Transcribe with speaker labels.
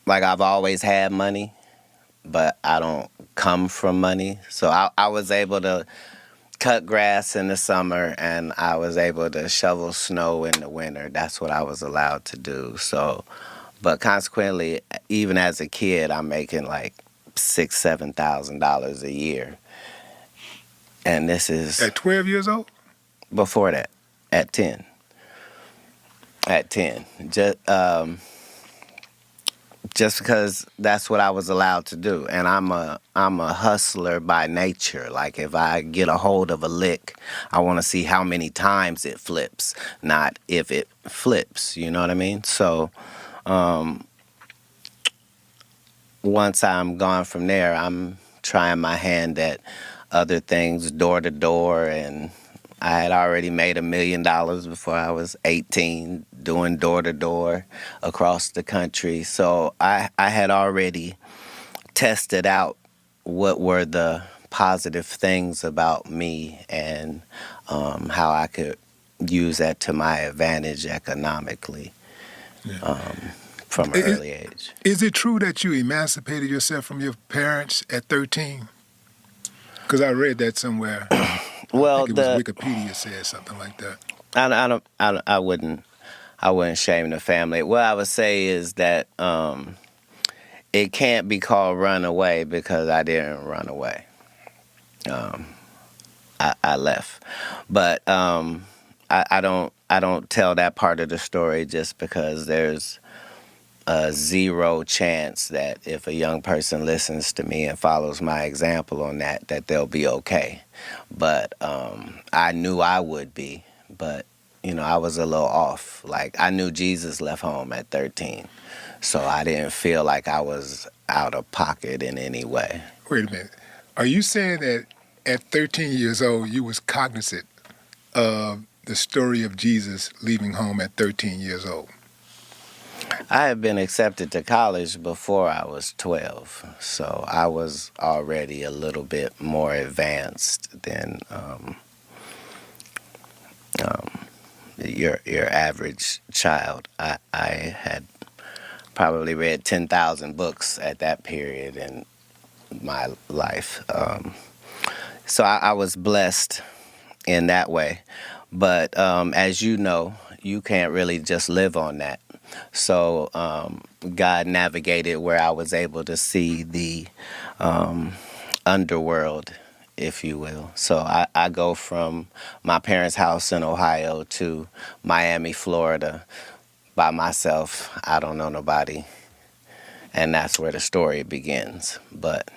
Speaker 1: like I've always had money, but I don't come from money. So I was able to cut grass in the summer and I was able to shovel snow in the winter. That's what I was allowed to do. So, but consequently, even as a kid, I'm making like $6,000-7,000 a year, and this is
Speaker 2: At 12 years old?
Speaker 1: before that, at 10. At 10, just because that's what I was allowed to do, and I'm a hustler by nature. Like if I get a hold of a lick, I want to see how many times it flips, not if it flips. You know what I mean? So once I'm gone from there, I'm trying my hand at other things, door to door, and I had already made $1 million before I was 18, doing door to door across the country. So I had already tested out what were the positive things about me and how I could use that to my advantage economically
Speaker 2: Yeah.
Speaker 1: from an
Speaker 2: Is,
Speaker 1: early age.
Speaker 2: is it true that you emancipated yourself from your parents at 13? Because I read that somewhere. I
Speaker 1: Well,
Speaker 2: think it was Wikipedia said something like that.
Speaker 1: I wouldn't shame the family. What I would say is that it can't be called run away because I didn't run away. Um, I left, but I don't tell that part of the story just because there's a zero chance that if a young person listens to me and follows my example on that, that they'll be okay. But I knew I would be, but I was a little off. Like I knew Jesus left home at 13, so I didn't feel like I was out of pocket in any way.
Speaker 2: Wait a minute. Are you saying that at 13 years old you was cognizant of the story of Jesus leaving home at 13 years old?
Speaker 1: I had been accepted to college before I was 12, so I was already a little bit more advanced than um, your average child. I had probably read 10,000 books at that period in my life. So I was blessed in that way. But as you know, you can't really just live on that. So God navigated where I was able to see the underworld, if you will. So I go from my parents' house in Ohio to Miami, Florida by myself. I don't know nobody. And that's where the story begins. But